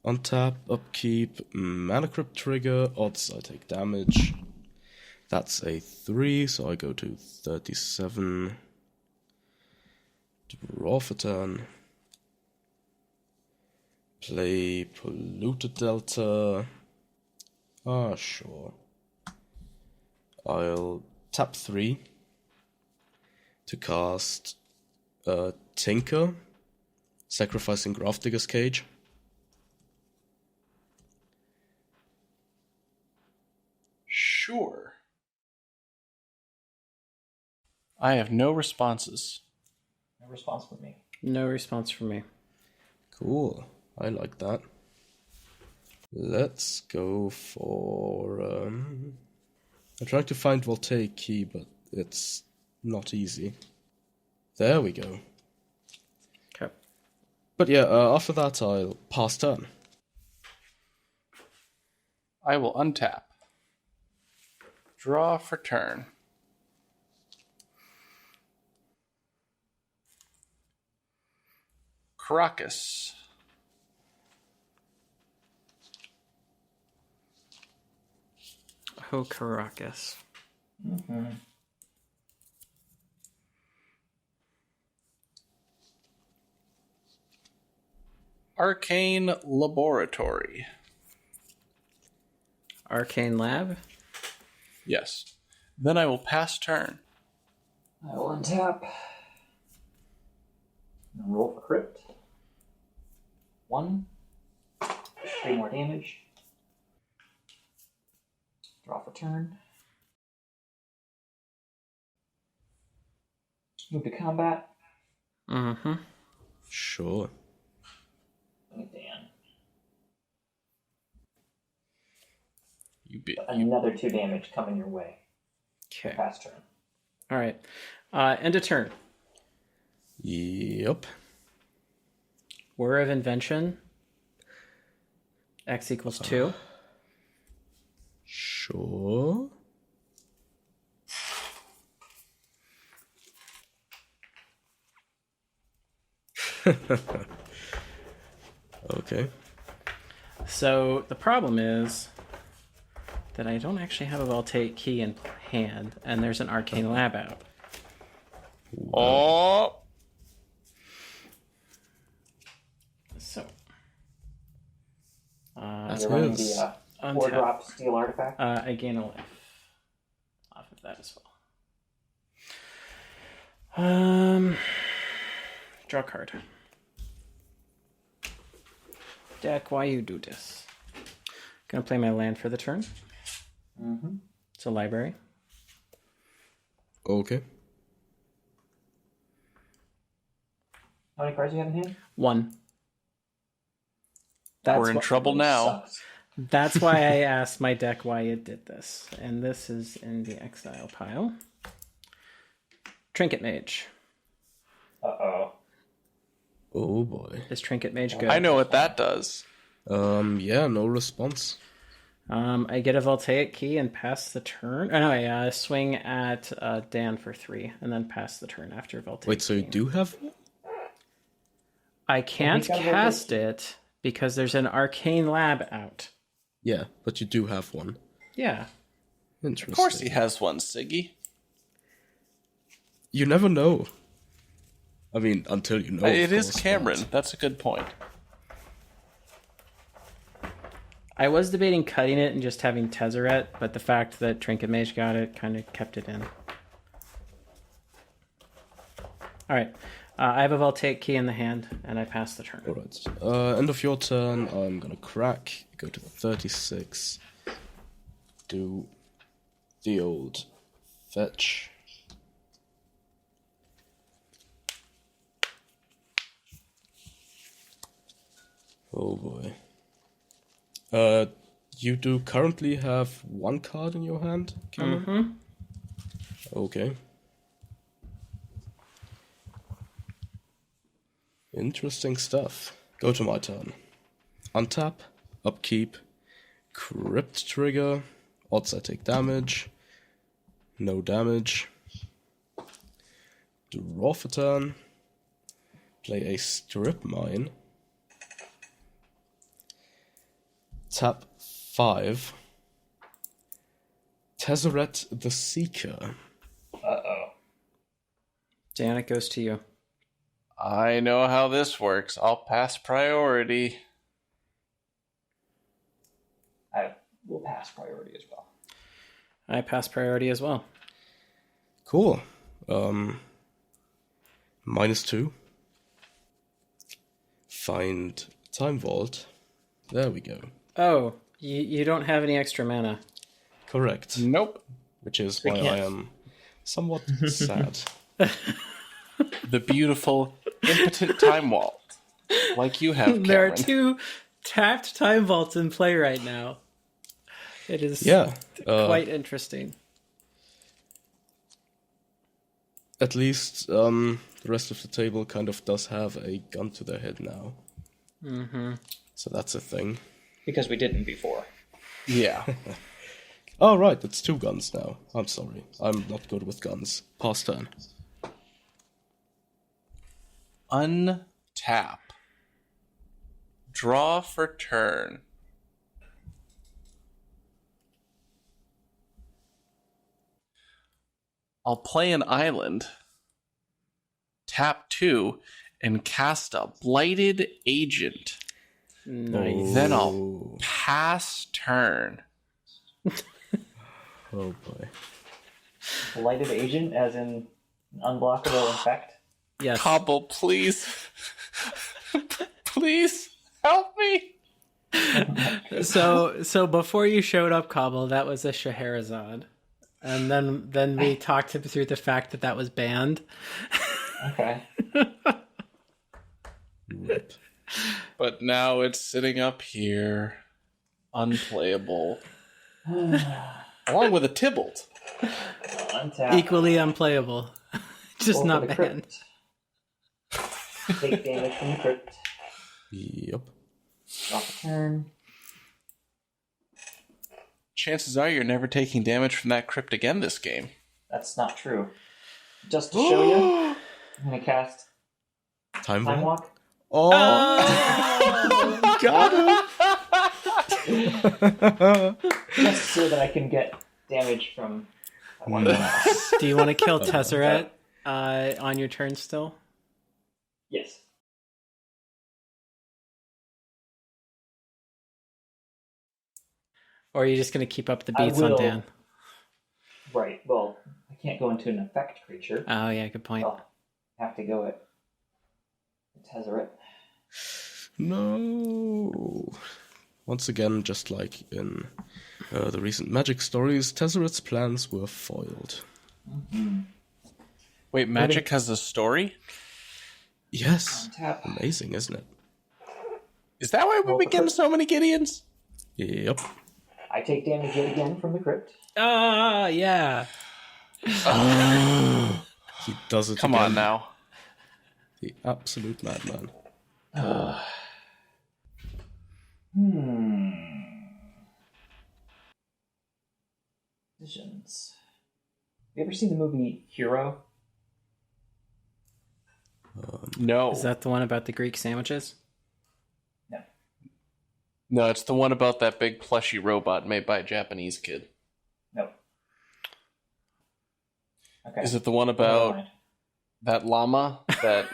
Untap, upkeep, mana crypt trigger, odds I take damage. That's a 3, so I go to 37. Draw for turn. Play Polluted Delta. Ah, sure. I'll tap 3 to cast Tinker, sacrificing Grafdigger's Cage. Sure. I have no responses. No response from me. No response from me. Cool. I like that. Let's go for... I'm trying to find Voltaic Key, but it's not easy. There we go. Okay. But yeah, after that I'll pass turn. I will untap. Draw for turn. Caracas. Oh, Caracas. Mm-hmm. Arcane Laboratory. Arcane Lab. Yes. Then I will pass turn. I will untap. And roll for crypt. 1. 3 more damage. Draw for turn. Move to combat. Mm-hmm. Sure. Look at Dan. You bit. Another 2 damage coming your way. Okay. Pass turn. All right. End of turn. Yep. Whir of Invention. X equals 2. Sure. Okay. So the problem is that I don't actually have a Voltaic Key in hand, and there's an Arcane Lab out. Oh! So. That's You're running his. the 4 Untap. drop steel artifact. I gain a life off of that as well. Draw a card. Deck, why you do this? Gonna play my land for the turn. Mm-hmm. It's a library. Okay. How many cards do you have in hand? 1. We're in trouble now. That's why I asked my deck why it did this. And this is in the exile pile. Trinket Mage. Uh-oh. Oh boy. Is Trinket Mage good? I know what that does. Yeah, no response. I get a Voltaic Key and pass the turn. Oh, no, I swing at Dan for 3 and then pass the turn after Voltaic Wait, so you Key. do have one? I can't cast it because there's an Arcane Lab out. Yeah, but you do have one. Yeah. Interesting. Of course he has one, Siggy. You never know. I mean, until you know. It is course, Cameron. but- That's a good point. I was debating cutting it and just having Tezzeret, but the fact that Trinket Mage got it kind of kept it in. All right. I have a Voltaic Key in the hand, and I pass the turn. Alright. End of your turn. I'm gonna crack. Go to the 36. Do the old fetch. Oh boy. You do currently have one card in your hand, Cameron? Mm-hmm. Okay. Interesting stuff. Go to my turn. Untap, upkeep, crypt trigger, odds I take damage, no damage. Draw for turn, play a strip mine, tap 5, Tezzeret the Seeker. Uh-oh. Dan, it goes to you. I know how this works. I'll pass priority. I will pass priority as well. I pass priority as well. Cool. -2. Find Time Vault. There we go. Oh, you don't have any extra mana. Correct. Nope. Which is why I am somewhat sad. The beautiful, impotent Time Vault. Like you have, Cameron. There are 2 tapped Time Vaults in play right now. It is quite interesting. At least the rest of the table kind of does have a gun to their head now. Mm-hmm. So that's a thing. Because we didn't before. Yeah. Oh, right, it's 2 guns now. I'm sorry. I'm not good with guns. Pass turn. Untap. Draw for turn. I'll play an island. Tap 2 and cast a Blighted Agent. Nice. Then I'll pass turn. Oh, boy. Blighted agent, as in unblockable infect. Yes. Cobble, please. Please help me. So before you showed up, Cobble, that was a Scheherazade. And then we talked him through the fact that was banned. Okay. Rip. But now it's sitting up here. Unplayable. Along with a Tybalt. Untap. Equally unplayable. Just Roll not for the banned. crypt. Take damage from the crypt. Yep. Drop a turn. Chances are you're never taking damage from that crypt again this game. That's not true. Just to show you, I'm going to cast Time Time Vault? Walk. Oh! Got him! Just so that I can get damage from that one guy. Do you want to kill Tezzeret on your turn still? Yes. Or are you just going to keep up the I beats on will. Dan? Right. Well, I can't go into an effect creature. Oh, yeah, good point. I'll have to go at Tezzeret. No. Once again, just like in the recent Magic stories, Tezzeret's plans were foiled. Mm-hmm. Wait, Magic has a story? Yes. Untap. Amazing, isn't it? Is that why we've been getting so many Gideons? Yep. I take damage yet again from the crypt. Ah, yeah. He does it Come again. on now. The absolute madman. Decisions. You ever seen the movie Hero? No. Is that the one about the Greek sandwiches? No. No, it's the one about that big plushy robot made by a Japanese kid. No. Okay. Is it the one Never about mind. that llama that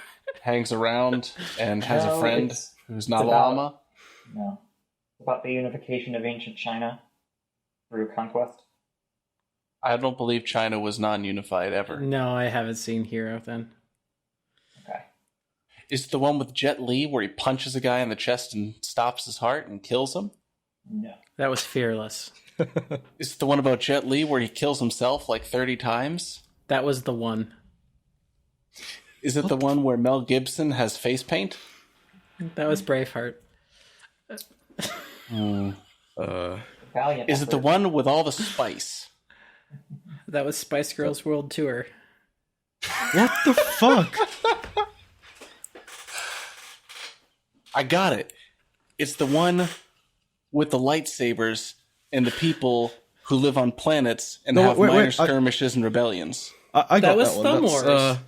hangs around and has No, a friend it's- who's not it's a about- llama? No. It's about the unification of ancient China through conquest. I don't believe China was non-unified ever. No, I haven't seen Hero then. Okay. Is it the one with Jet Li where he punches a guy in the chest and stops his heart and kills him? No. That was Fearless. Is it the one about Jet Li where he kills himself like 30 times? That was the one. Is it the one where Mel Gibson has face paint? That was Braveheart. Valiant Is it the effort. one with all the spice? That was Spice Girls World Tour. What the fuck? I got it. It's the one with the lightsabers and the people who live on planets and No, have wait, minor I- skirmishes and rebellions. I got That was one. Thumb That's, Wars.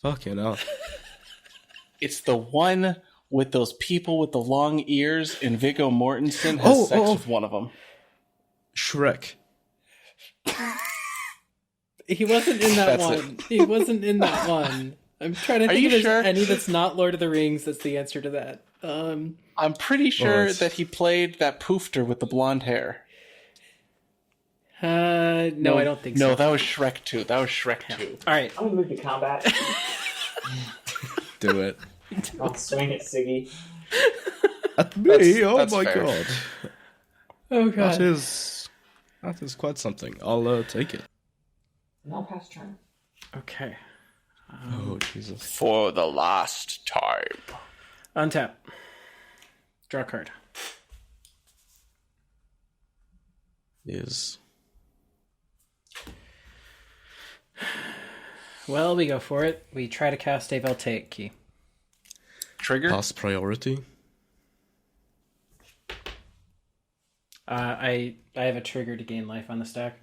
fucking hell. It's the one with those people with the long ears and Viggo Mortensen has sex with one of them. Shrek. He wasn't in that That's one. He wasn't in that one. I'm trying to Are think you if there's sure? any that's not Lord of the Rings that's the answer to that. I'm pretty sure it's- that he played that poofter with the blonde hair. No, I don't think No, so. that was Shrek 2. That was Shrek 2. All right. I'm gonna move to combat. Do it. I'll swing at Siggy. At me? That's Oh my fair. god. Oh That god. is quite something. I'll take it. And I'll pass turn. Okay. Oh Jesus. For the last time. Untap. Draw a card. Is Well, we go for it. We try to cast a Voltaic key. Trigger? pass priority. I have a trigger to gain life on the stack.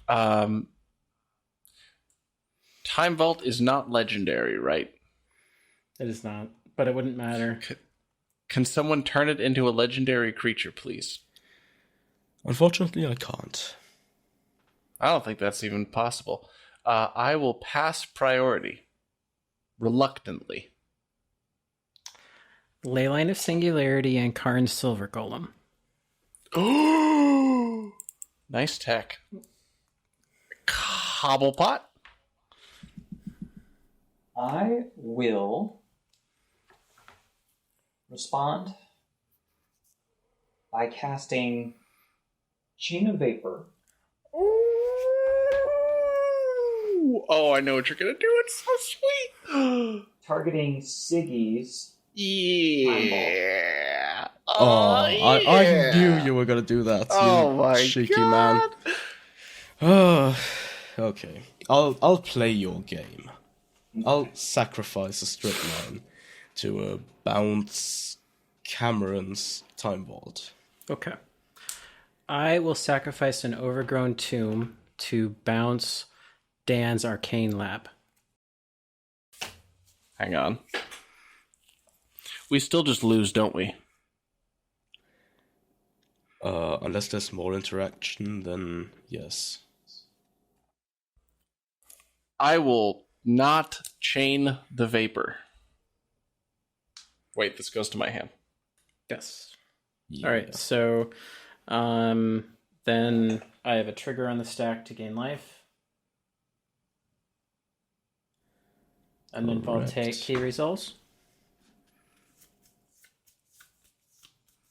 Time Vault is not legendary, right? It is not, but it wouldn't matter. Can someone turn it into a legendary creature, please? Unfortunately, I can't. I don't think that's even possible. I will pass priority. Reluctantly. Leyline of Singularity and Karn's Silver Golem. Nice tech. Cobblepot? I will respond by casting Chain of Vapor. Oh, I know what you're gonna do. It's so sweet. Targeting Siggy's. Yeah. I knew you were gonna do that. Oh you my cheeky God. man. Oh, okay. I'll play your game. I'll sacrifice a strip line to bounce Cameron's Time Vault. Okay. I will sacrifice an Overgrown Tomb to bounce Dan's Arcane Lab. Hang on. We still just lose, don't we? Unless there's more interaction, then yes. I will not chain the vapor. Wait, this goes to my hand. Yes. Yeah. All right. So, then I have a trigger on the stack to gain life, and then Correct. Voltaic key resolves.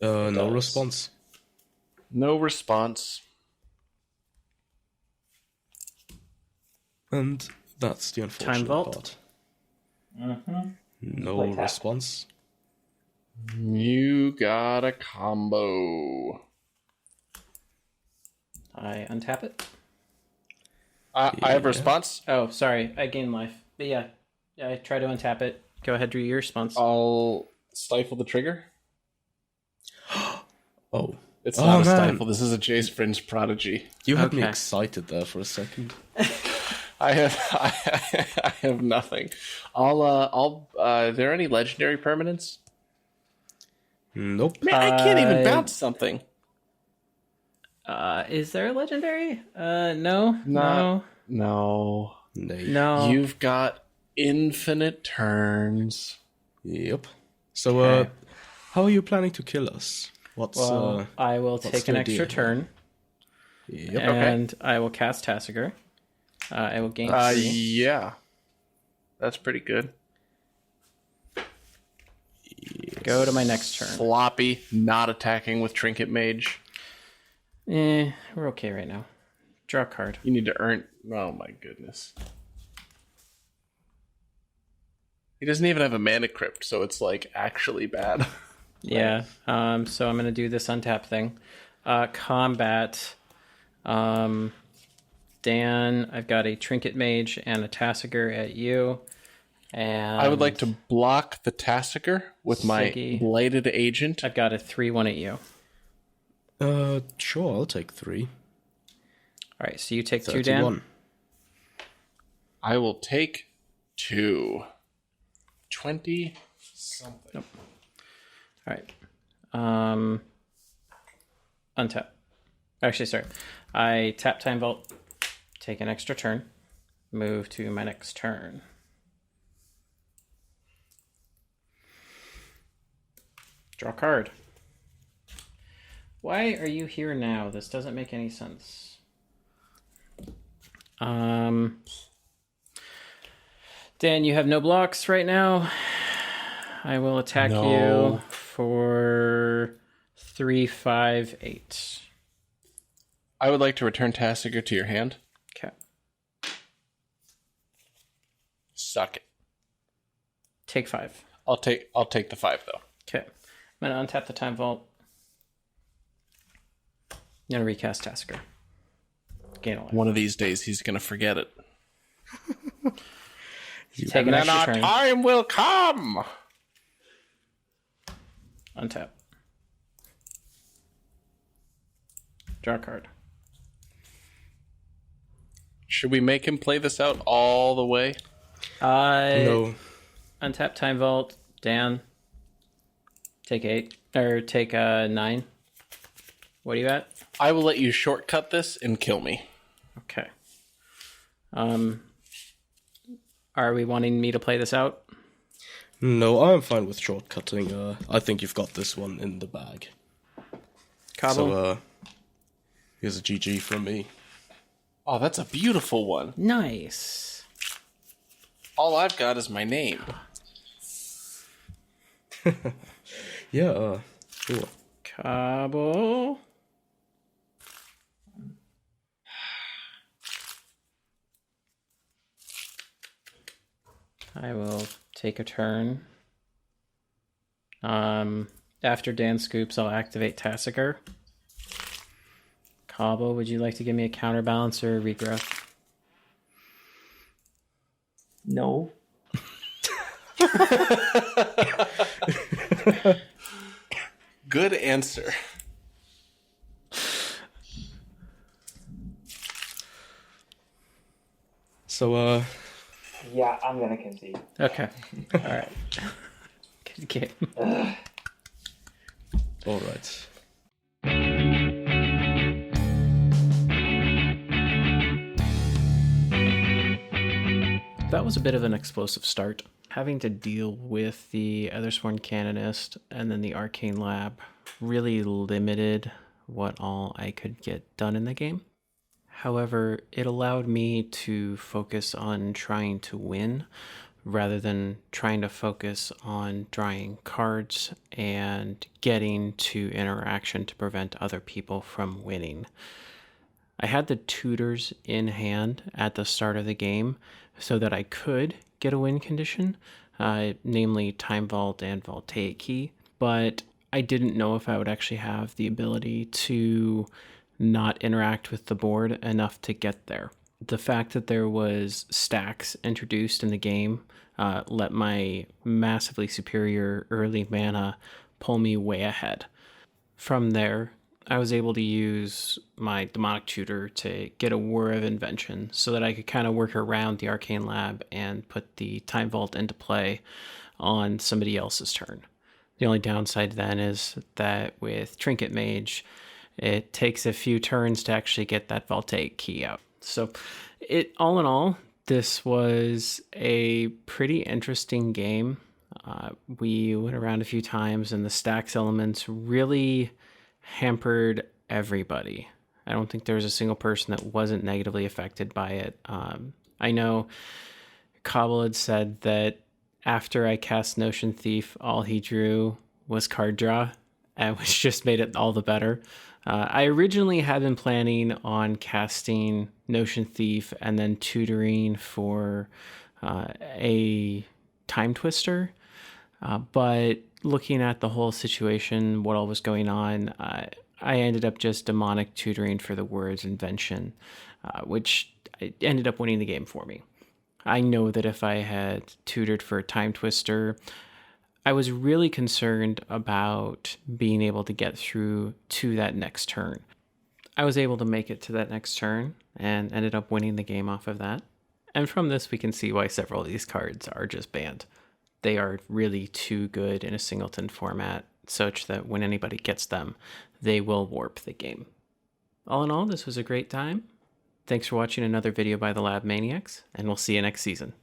No does. response. No response. And that's the unfortunate Vault. part. Mm-hmm. No Play tap. response. You got a combo. I untap it. I have a response. Oh, sorry. I gained life. But yeah, I try to untap it. Go ahead, do your response. I'll stifle the trigger. Oh. It's not a man. stifle. This is a Jace Fringe Prodigy. You had me Okay. excited there for a second. I have nothing. Are there any legendary permanents? Nope. Man, I can't even bounce something. Is there a legendary? No. No. No. You've got infinite turns. Yep. So, Okay. how are you planning to kill us? What's Well, I will what's take the an idea extra turn, Yep. and I will cast Tassigur. I will gain 3. Yeah. That's pretty good. Go to my next turn. Floppy, not attacking with Trinket Mage. We're okay right now. Draw a card. You need to earn... Oh my goodness. He doesn't even have a Mana Crypt, so it's like actually bad. Yeah. So I'm gonna do this untap thing. Combat. Dan, I've got a Trinket Mage and a Tassigur at you. And I would like to block the Tassigur with my Siggy. Bladed Agent. I've got a 3/1 at you. Sure, I'll take 3. All right, so you take 2, Dan. 31. I will take 2. 20 something. All right. Untap. Actually, sorry. I tap Time Vault, take an extra turn, move to my next turn. Draw a card. Why are you here now? This doesn't make any sense. Dan, you have no blocks right now. I will attack you for 3, 5, 8. I would like to return Tassigur to your hand. Okay. Suck it. Take 5. I'll take the 5 though. Okay. I'm going to untap the Time Vault. I'm going to recast Tassigur. Gain a life. One of these days he's gonna forget it. Take an And then extra our turn. time will come. Untap. Draw a card. Should we make him play this out all the way? No. Untap Time Vault. Dan. Take 8. Or take 9. What are you at? I will let you shortcut this and kill me. Okay. Are we wanting me to play this out? No, I'm fine with shortcutting. I think you've got this one in the bag. Cobble? So, here's a GG from me. Oh, that's a beautiful one. Nice. All I've got is my name. Yeah, cool. Cobble. I will take a turn. After Dan scoops, I'll activate Tassigur. Cobble, would you like to give me a counterbalance or a regrowth? No. Good answer. So, Yeah, I'm gonna concede. Okay. All right. Good game. alright. That was a bit of an explosive start. Having to deal with the Ethersworn Canonist and then the Arcane Lab really limited what all I could get done in the game. However, it allowed me to focus on trying to win rather than trying to focus on drawing cards and getting to interaction to prevent other people from winning. I had the tutors in hand at the start of the game so that I could get a win condition, namely Time Vault and Voltaic Key, but I didn't know if I would actually have the ability to not interact with the board enough to get there. The fact that there was Stax introduced in the game let my massively superior early mana pull me way ahead. From there, I was able to use my Demonic Tutor to get a War of Invention so that I could kind of work around the Arcane Lab and put the Time Vault into play on somebody else's turn. The only downside then is that with Trinket Mage, it takes a few turns to actually get that Voltaic Key out. So all in all, this was a pretty interesting game. We went around a few times, and the Stax elements really hampered everybody. I don't think there was a single person that wasn't negatively affected by it. I know Cobble had said that after I cast Notion Thief, all he drew was card draw, which just made it all the better. I originally had been planning on casting Notion Thief and then tutoring for a Time Twister, but looking at the whole situation, what all was going on, I ended up just demonic tutoring for the Words Invention, which ended up winning the game for me. I know that if I had tutored for a Time Twister, I was really concerned about being able to get through to that next turn. I was able to make it to that next turn and ended up winning the game off of that. And from this, we can see why several of these cards are just banned. They are really too good in a singleton format, such that when anybody gets them, they will warp the game. All in all, this was a great time. Thanks for watching another video by the Lab Maniacs, and we'll see you next season.